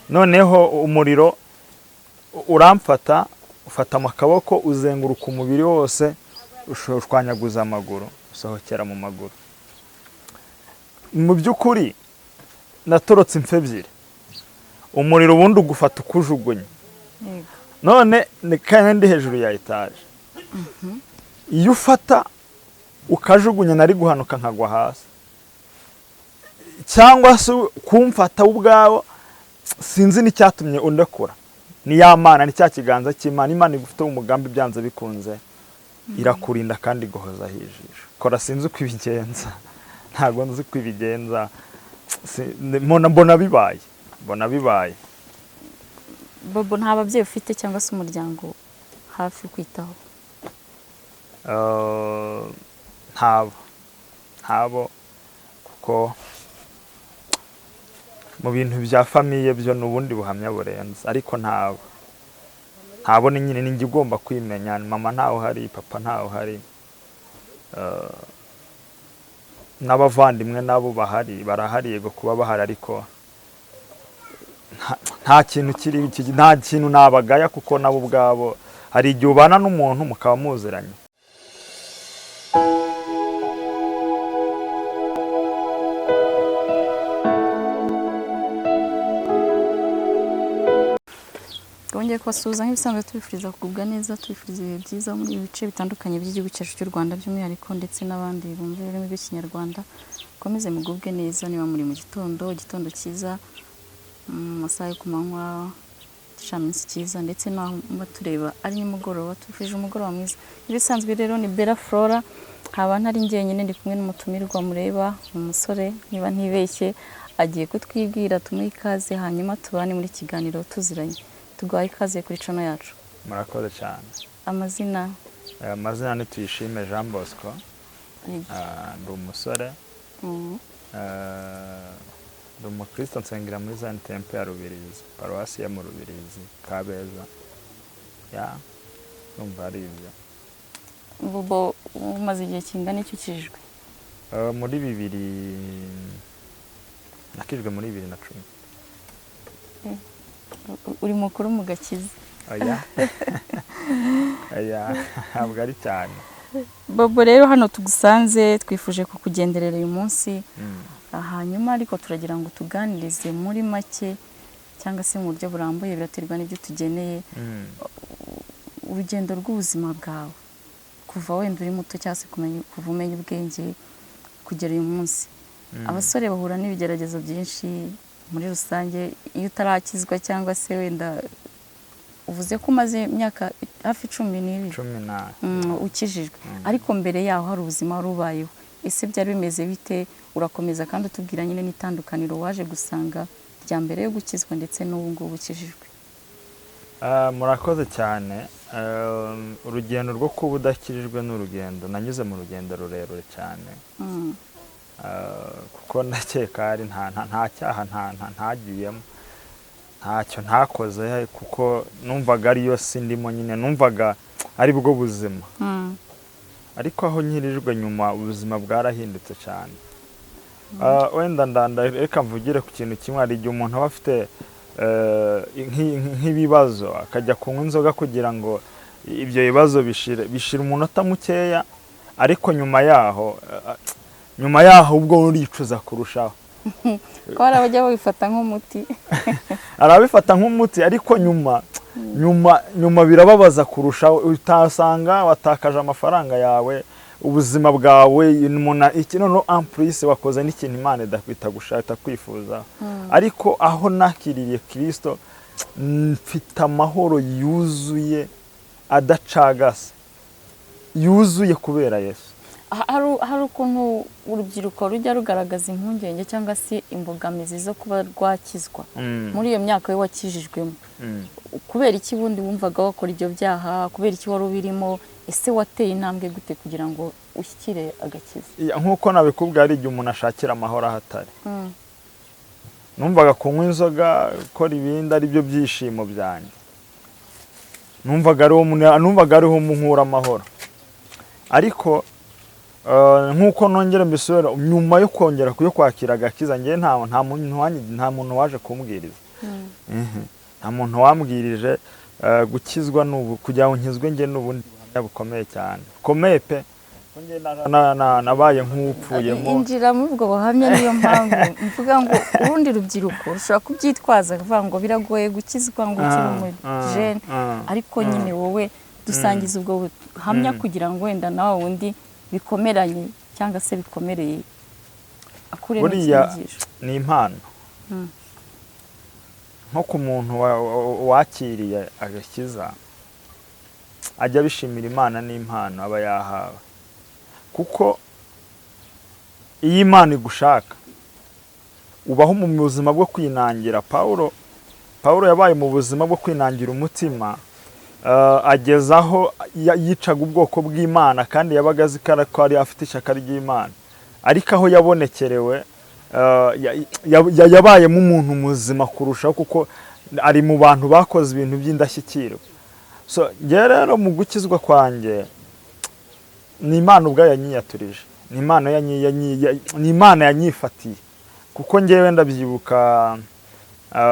noneho umuriro uramfata, ufata mu kaboko uzenguruka umubiri wose, ushwanyaguza amaguru, usohokera mu maguru. Mu by'ukuri natorotse impfu ebyiri. Umuriro ubundi ugufata ukujugunya, none kandi hejuru ya etaje. Iyo ufata ukajugunya nari guhanuka nkagwa hasi, cyangwa se kumfata ubwawo sinzi n'icyatumye undekura. Ni ya Mana, ni cya kiganza cy'Imana. Imana igufite umugambi byanze bikunze irakurinda kandi guhoza hijisho. Kora sinzi uko ibigenza, ntago nzi uko ibigenza, mbona bibaye. Bobo, nta babyeyi ufite cyangwa se umuryango hafi kwitaho? Ntabo, kuko mu bintu bya famiye byo n'ubundi buhamya burenze, ariko ntabo ni nyine ninjye ugomba kwimenya. Mama ntaho hari, papa ntaho hari, n'abavandimwe nabo barahari yego kuba bahari, ariko nta kintu nabagaya, kuko nabo ubwabo hari igihe ubana n'umuntu mukaba muziranye. Twongeye kubasuhuza nk'ibisanzwe tubifuriza kugubwa neza, tubifuriza ibihe byiza muri ibice bitandukanye by'igihugu cyacu cy'u Rwanda by'umwihariko, ndetse n'abandi bumva ururimi rw'Ikinyarwanda. Komeze mugubwe neza niba muri mu gitondo cyiza, mu masaha yo ku manywa, igicamunsi cyiza, ndetse n'aho muba tureba ari nimugoroba. Tubifurije umugoroba mwiza. Ibisanzwe rero ni Bella Flora, haba ntari njyenyine, ndi kumwe n'umutumirwa mureba, umusore niba ntibeshye, agiye kutwibwira, tumuhe ikaze, hanyuma tubane muri kiganiro tuziranye. Tuguhaye ikaze kuri channel yacu. Murakoze cyane. Amazina ni Tuyishime Jean Bosco. Ndi umusore, ndi umukristo, nsengera muri Zion Temple ya Rubirizi, paruwasi ya mu Rubirizi, Kabeza. Numva ari ibyo. Bobo, umaze igihe kingana iki ukijijwe? Nakijwe muri 2010. Uri mukuru mu gakiza? Ntabwo ari cyane. Bobo, rero hano tugusanze twifuje kukugenderera uyu munsi, hanyuma ariko turagira ngo tuganirize muri make cyangwa se mu buryo burambuye, biraterwa n'ibyo tugeneye. Urugendo rw'ubuzima bwawe kuva wenda uri muto cyangwa se kuva umenya ubwenge kugera uyu munsi. Abasore bahura n'ibigeragezo byinshi muri rusange iyo utarakizwa, cyangwa se wenda uvuze ko umaze imyaka hafi 12 ukijijwe, ariko mbere yaho hari ubuzima rubayeho. Ese byari bimeze bite? Urakomeza kandi utubwira nyine n'itandukaniro waje gusanga rya mbere yo gukizwa ndetse n'ubu ngubu ukijijwe. Murakoze cyane. Urugendo rwo kuba udakijijwe n'urugendo, nanyuze mu rugendo rurerure cyane, kuko ndakeka hari nta cyaha ntagiyemo, ntacyo ntakoze, kuko numvaga ariyo sindimo, nyine numvaga ari bwo buzima. Ariko aho nkirijwe nyuma ubuzima bwarahindutse cyane. Wenda reka mvugire ku kintu kimwe. Hari igihe umuntu aba afite nk'ibibazo, akajya kunywa inzoga kugira ngo ibyo bibazo bishire umunota mukeya, ariko nyuma yaho ubwo uricuza kurushaho. Ko hari abajya babifata nk'umuti. Arabifata nk'umuti, ariko nyuma birababaza kurushaho. Utasanga watakaje amafaranga yawe, ubuzima bwawe, noneho ampulisi wakoze n'ikintu Imana idakwita gushaka kwifuza. Ariko aho nakiriye Kristo, mfite amahoro yuzuye adacagase, yuzuye kubera Yesu. Hari ukuntu urubyiruko rujya rugaragaza impungenge cyangwa se imbogamizi zo kuba rwakizwa muri iyo myaka we wakijijwemo. Kubera iki bundi wumvaga wakora ibyo byaha? Kubera iki wari ubirimo? Ese wateye intambwe gute kugira ngo ushyikire agakiza? Nk'uko nabikubwiye, hari igihe umuntu ashakira amahoro ahatari. Numvaga kunywa inzoga, gukora ibindi ari byo byishimo byanjye. Numvaga ariho munkura amahoro. Ariko nk'uko nongera mbisubira, nyuma yo kongera kwakira agakiza, ngiye nta muntu waje kumbwiriza. nta muntu wambwirije gukizwa n'ubu kugira ngo nkizwe njye n'ubundi buhamya bukomeye cyane bukomeye pe nabaye nk'upfuyemo injira muri ubwo buhamya. Niyo mpamvu mvuga ngo urundi rubyiruko rushobora kubyitwaza kuvuga ngo biragoye gukizwa ngo ukiri umujene, ariko nyine wowe dusangiza ubwo buhamya kugira ngo wenda nawe wundi bikomeranye cyangwa se bikomereye akuremo icyigisho. Ni impano nko ku muntu wakiriye agakiza ajya bishimira Imana n'impano aba yahawe, kuko iyo Imana igushaka ubaho mu buzima bwo kwinangira. Pawulo yabaye mu buzima bwo kwinangira umutima, agezaho yicaga ubwoko bw'Imana kandi yabaga azi ko ari afite ishyaka ry'Imana, ariko aho yabonekerewe yabayemo umuntu muzima kurushaho, kuko ari mu bantu bakoze ibintu by'indashyikirwa. So njye rero mu gukizwa kwanjye ni Imana ubwayo yanyiyaturije, ni Imana yanyifatiye, kuko njyewe ndabyibuka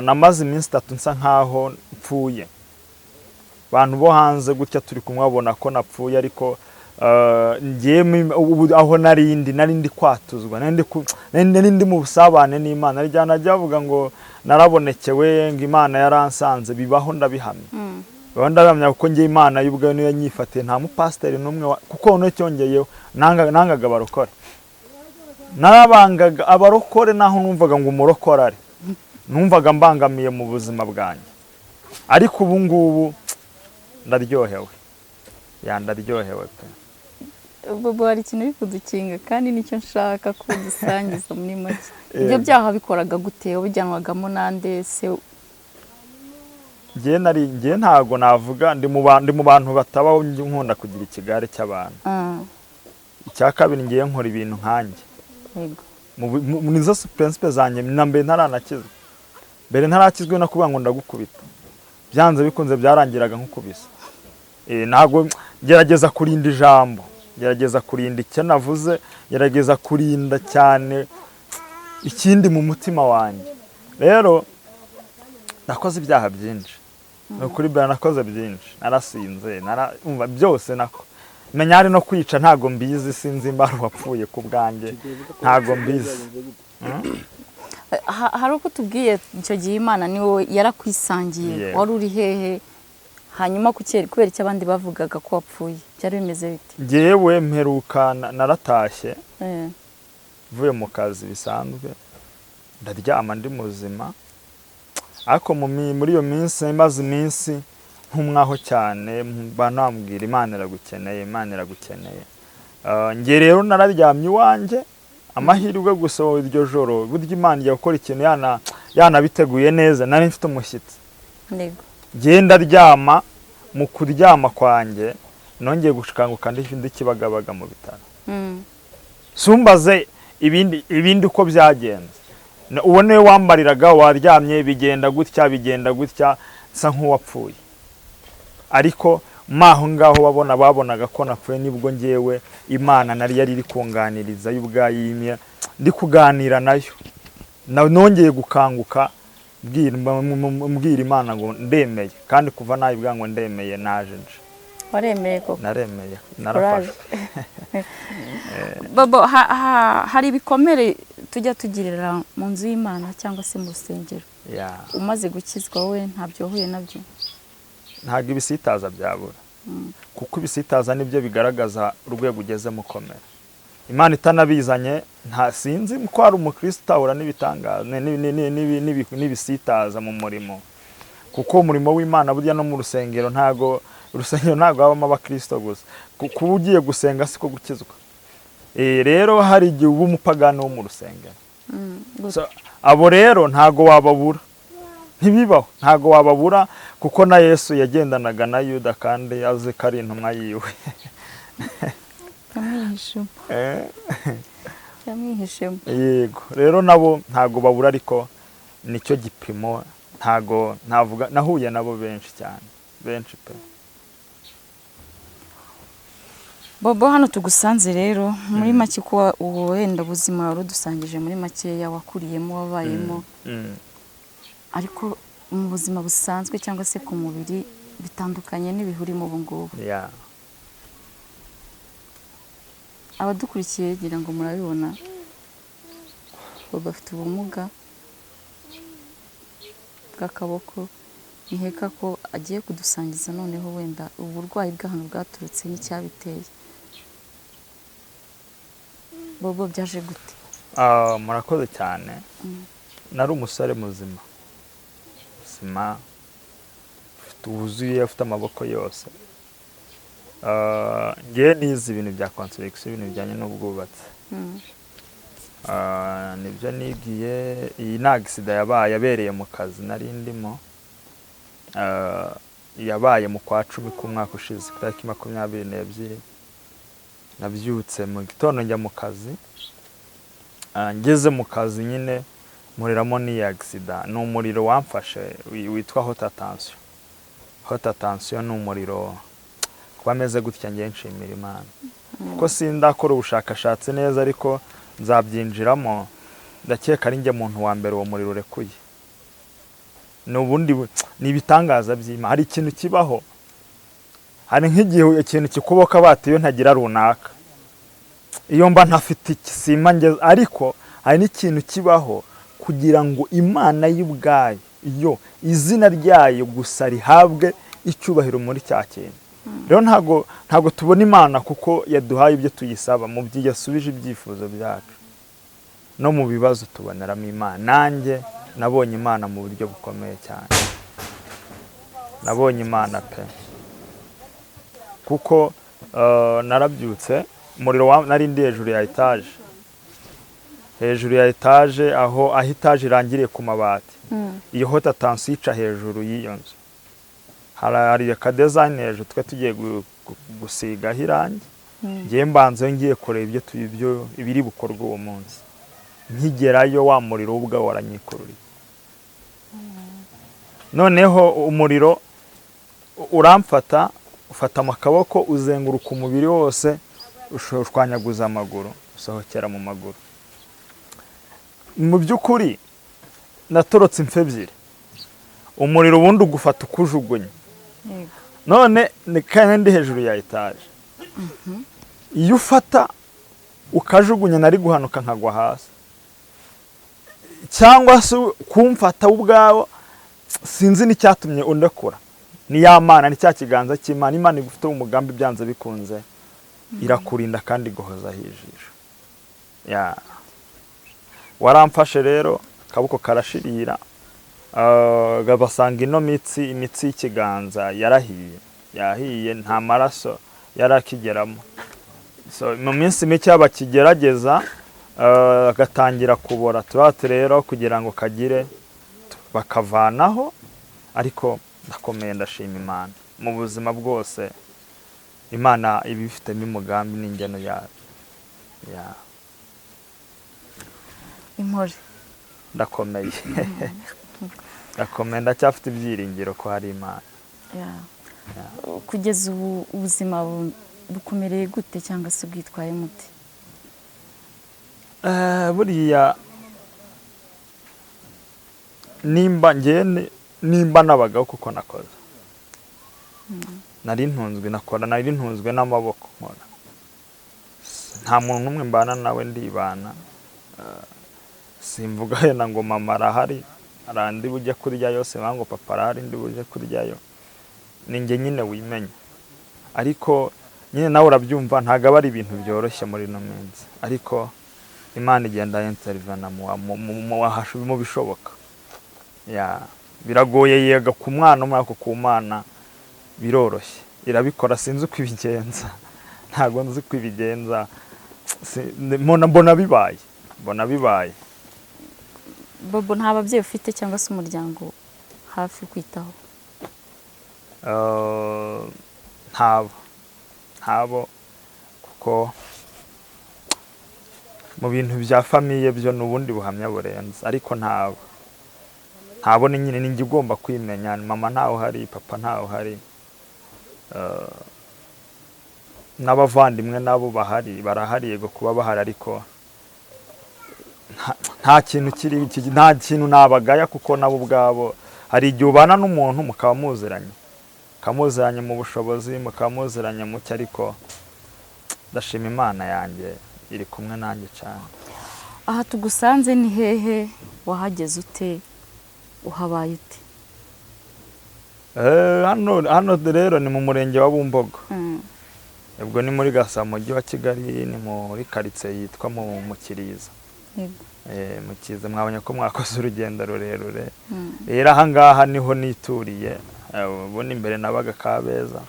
namaze iminsi 3 nsa nkaho mpfuye. Abantu bo hanze gutya turi kumwe babona ko napfuye, ariko aho narindi kwatuzwa, narindi mu busabane n'Imana. Rijyana ajya bavuga ngo narabonekewe, ngo Imana yaransanze, bibaho ndabihamya. Ndabihamya kuko njye Imana y'ubwayo niyo yanyifatiye, nta mupasiteri n'umwe, kuko no cyongeyeho nangaga abarokore. Narabangaga abarokore naho numvaga ngo umurokore ari, numvaga mbangamiye mu buzima bwanjye, ariko ubu ngubu ndaryohewe, ndaryohewe pe. Bobo hari ikintu uri kudukinga kandi nicyo nshaka ko dusangiza muri make. Ibyo byaha bikoraga gute? Ubijyanwagamo nande se? Njye ntago navuga ndi mu bantu batabaho nkunda kugira ikigare cy'abantu. Icya kabiri ngiye nkora ibintu nkanjye. Yego. Muri zo principe zanjye nambe ntaranakizwe. Mbere ntarakizwe no kuvuga ngo ndagukubita. Byanze bikunze byarangiraga nk'ukubisa. Ntago gerageza kurinda ijambo, gerageza kurinda icyo navuze, gerageza kurinda cyane ikindi mu mutima wanjye. Rero nakoze ibyaha byinshi, nukuri bya nakoze byinshi, narasinze, umva byose nako. Menya ari no kwica ntago mbizi, sinzi imbaru wapfuye ku bwanjye, ntago mbizi. Hari uko tubwiye icyo gihe Imana ni wowe yarakwisangiye, wari uri hehe? Hanyuma kubera icyo abandi bavugaga ko wapfuye byari bimeze bite? Njyewe mperuka naratashye, vuye mu kazi bisanzwe, ndaryama ndi muzima, ariko muri iyo minsi maze iminsi ntumwaho cyane, banambwira Imana iragukeneye, Imana iragukeneye. Njye rero nararyamye iwanjye, amahirwe gusa iryo joro burya Imana ijya gukora ikintu yanabiteguye neza, nari mfite umushyitsi. Yego. Genda ryama, mu kuryama kwanjye nongeye gushikanguka ndi Kibagabaga mu bitaro. Sumbaze ibindi uko byagenze. Ubone wambariraga waryamye bigenda gutya nsa nk'uwapfuye. Ariko maho ngaho babonaga ko napfuye, nibwo ngewe Imana nari yari kunganiriza y'ubwayimye, ndi kuganira nayo. Nongeye gukanguka, mbwira Imana ngo ndemeye, kandi kuva nayibwa ngo ndemeye naje nje. Waremeye koko? Naremeye, narafashe. Bobo, hari ibikomere tujya tugirira mu nzu y'Imana cyangwa se mu rusengero. Umaze gukizwa we ntabyo uhuye nabyo? Ntabwo ibisitaza byabura, kuko ibisitaza nibyo bigaragaza urwego ugeze mukomera. Imana itanabizanye nta sinzi ko ari umukristo utahura n'ibitangaza n'ibisitaza mu murimo, kuko umurimo w'Imana burya no mu rusengero ntago habamo abakristo gusa, kuba ugiye gusenga siko gukizwa. Rero hari igihe uba umupagani wo mu rusengero, abo rero ntago wababura, ntibibaho, ntago wababura, kuko na Yesu yagendanaga na Yuda kandi azi ko ari intumwa yiwe. Yamwihishemo. Yego, rero nabo ntago babura, ariko nicyo gipimo. Ntago navuga nahuye nabo benshi cyane, benshi pe. Bobo, hano tugusanze rero muri make ko wenda ubuzima warudusangije muri make yawakuriyemo wabayemo. ariko mu buzima busanzwe cyangwa se ku mubiri bitandukanye n'ibihurimo ubu ngubu. Yeah. Abadukurikiye ngira ngo murabibona, Bobo afite ubumuga bw'akaboko, nkeka ko agiye kudusangiza noneho wenda uburwayi bw'ahantu bwaturutse n'icyabiteye. Bobo, byaje gute? Murakoze cyane. Nari umusore muzima wuzuye, ufite amaboko yose. Ngewe nize ibintu bya construction, ibintu bijyanye n'ubwubatsi. Nibyo nigiye. Iyi ni agisida yabereye mu kazi nari ndimo, yabaye mu kwa 10 k'umwaka ushize, ku itariki 22. Nabyutse mu gitondo njya mu kazi, ngeze mu kazi nyine muriramo n'iyi agisida. Ni umuriro wamfashe witwa hota tension. Hota tension ni umuriro kuba ameze gutya, ngiye nshimira Imana kuko sindakora ubushakashatsi neza, ariko nzabyinjiramo. Ndakeka ari njye muntu wa mbere uwo muriro urekuye. N'ubundi ni ibitangaza by'Imana. Hari ikintu kibaho, hari nk'igihe ikintu kikuboka batiyo ntagira runaka, iyo mba ntafite ikisima ngeze, ariko hari n'ikintu kibaho kugira ngo Imana y'ubwayo, iyo izina ryayo gusa rihabwe icyubahiro muri cya kintu. Rero ntago tubona Imana kuko yaduhaye ibyo tuyisaba, mu byo yasubije ibyifuzo byacu. No mu bibazo tuboneramo Imana. Nanjye nabonye Imana mu buryo bukomeye cyane. Nabonye Imana pe. Kuko narabyutse, umuriro nari ndi hejuru ya etage. Hejuru ya etage, aho etage irangiriye ku mabati. Iyo hota tension ica hejuru y'iyo nzu. Hari ka design hejuru twe tugiye gusigaho irangi. Ngiye mbanze ngiye kureba ibyo ibiri bukorwa uwo munsi. Nkigerayo wa muriro ubwa waranyikururiye. Noneho umuriro uramfata, ufata mu kaboko, uzenguruka umubiri wose, ushwanyaguza amaguru, usohokera mu maguru. Mu by'ukuri natorotse imfe ebyiri. Umuriro ubundi ugufata ukujugunye. None kandi hejuru ya etage. Iyo ufata ukajugunya nari guhanuka nkagwa hasi. Cyangwa se kumfata ubwawe, sinzi n'icyatumye undekura. Ni ya Mana, ni cya kiganza cy'Imana. Imana igufite umugambi byanze bikunze, irakurinda kandi guhoza hijisho. Waramfashe rero, kaboko karashirira. Gabasanga ino imitsi y'ikiganza yahiye, nta maraso yarakigeramo. So mu minsi mike bakigerageza, gatangira kubora. Turate rero kugira ngo kagire bakavanaho, ariko ndakomeye, ndashima Imana. Mu buzima bwose Imana ibifitemo umugambi n'ingeno yayo. Impore. Ndakomeye. Ndakomeye, ndacyafite ibyiringiro ko hari Imana. Kugeza ubu ubuzima bukomereye gute cyangwa se bwitwaye mute? Buriya nimba nabagaho kuko nakoze. Nari ntunzwe n'amaboko nkora. Nta muntu n'umwe mbana nawe, ndibana. Simvuga hena ngo mama arahari, arandi bujya kurya yose, ngo papa arahari ndi bujye kuryayo. Ninjye nyine wimenya. Ariko nyine nawe urabyumva, ntago ari ibintu byoroshye muri no minsi. Ariko Imana igenda intervena mu bishoboka. Biragoye yega ku mwana umwe, ariko ku Mana biroroshye. Irabikora, sinzi uko ibigenza. Ntago nzi uko ibigenza. Mbona bibaye. Bobo, nta babyeyi ufite cyangwa se umuryango hafi kwitaho? Ntabo kuko mu bintu bya famiye byo n'ubundi buhamya burenze, ariko ntabo ni nyine ninjye ugomba kwimenya. Mama ntaho hari, papa ntaho hari, n'abavandimwe nabo barahari yego kuba bahari, ariko nta kintu nta kintu nabagaya, kuko nabo ubwabo hari igihe ubana n'umuntu mukaba muziranye mu bushobozi, mukaba muziranye muke, ariko ndashima Imana yanjye iri kumwe nanjye cyane. Aha tugusanze ni hehe? Wahageze ute? Uhabaye ute? Hano rero ni mu murenge wa Bumbogo. Ubwo ni muri Gasa mu mujyi wa Kigali, ni muri karitsiye yitwa mu Kiriza. Mu Kiza mwabonye ko mwakoze urugendo rurerure. Rero aha ngaha niho nituriye. Ubundi imbere nabaga Kabeza,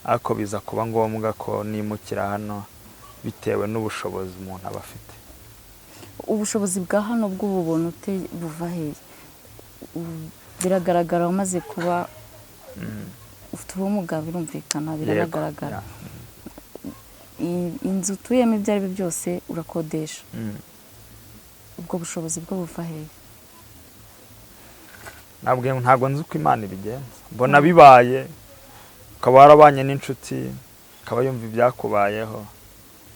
ariko biza kuba ngombwa ko nimukira hano bitewe n'ubushobozi umuntu aba afite. Ubushobozi bwa hano bw'ububona ute buva hehe? Biragaragara umaze kuba ufite ubumuga, birumvikana, biragaragara. Inzu utuyemo ibyo ari byo byose urakodesha. Ubwo bushobozi bwo buva hehe? Ntabwo nzi uko Imana ibigenza. Mbona bibaye, ukaba warabanye n'inshuti, ikaba yumva ibyakubayeho,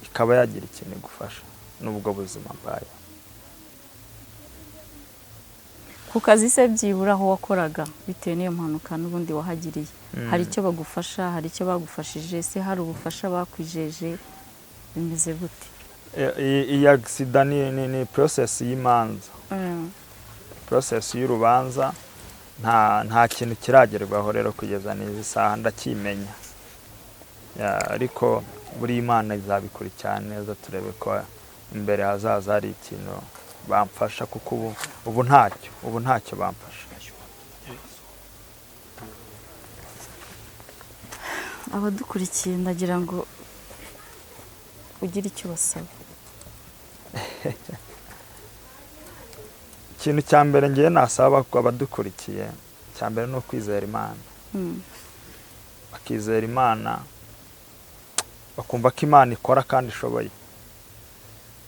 ikaba yagira ikintu igufasha n'ubwo buzima bwayo. Ku kazi se byibura aho wakoraga bitewe n'iyo mpanuka n'ubundi wahagiriye, hari icyo bagufasha, hari icyo bagufashije se, hari ubufasha bakwijeje, bimeze gute? Iyi accident ni process y'imanza, process y'urubanza. Nta kintu kiragerwaho rero kugeza n'izi saha ndakimenya, ariko buri Imana izabikurikirana neza, turebe ko imbere hazaza hari ikintu bamfasha, kuko ubu ntacyo bamfasha. Abadukurikiye ndagira ngo ugire icyo basaba. Ikintu cya mbere ngiye nasaba ko abadukurikiye, cya mbere ni ukwizera Imana. Bakizera Imana, bakumva ko Imana ikora kandi ishoboye.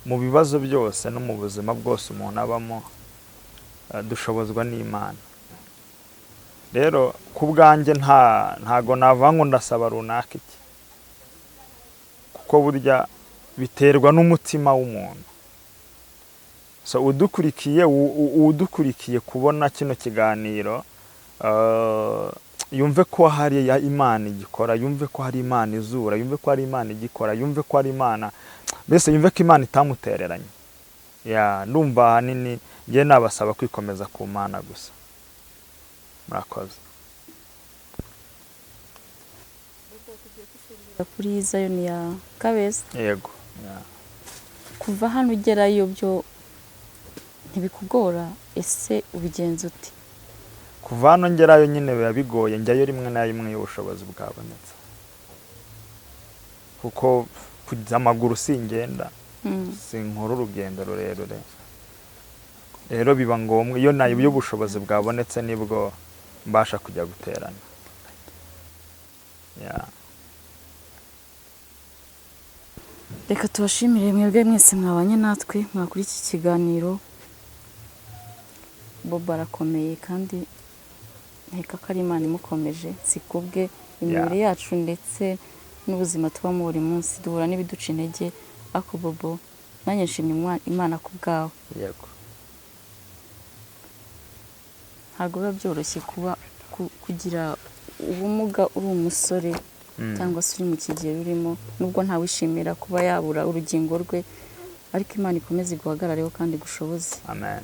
Mu bibazo byose no mu buzima bwose umuntu abamo, dushobozwa n'Imana. Rero ku bwanjye ntago navuga ngo ndasaba runaka iki, kuko burya biterwa n'umutima w'umuntu. So udukurikiye kubona kino kiganiro, yumve ko hari Imana igikora, yumve ko hari Imana izura, yumve ko hari Imana igikora, yumve ko hari Imana, mbese yumve ko Imana itamutereranye. Ndumva ahanini ngiye nabasaba kwikomeza ku Mana gusa. Murakoze. Kuri Zion ya Kabeza? Yego. Kuva hano ugerayo byo ntibikugora, ese ubigenza ute? Kuva hano ngerayo nyine biba bigoye, njyayo rimwe na rimwe iyo ubushobozi bwabonetse, kuko kujya amaguru singenda, sinkora urugendo rurerure. Rero biba ngombwa iyo ubushobozi bwabonetse nibwo mbasha kujya guterana. Reka tubashimire mwebwe mwese mwabanye natwe mwakuri iki kiganiro. Bobo arakomeye kandi nkeka ko ari Imana imukomeje, si kubwe imibiri yacu ndetse n'ubuzima tubamo buri munsi duhura n'ibiduca intege, ariko Bobo nanjye nshimye Imana ku bwawe. Yego. Ntabwo biba byoroshye kuba kugira ubumuga uri umusore cyangwa se uri mu kigero urimo, nubwo ntawishimira kuba yabura urugingo rwe, ariko Imana ikomeze iguhagarareho kandi gushoboze. Amen.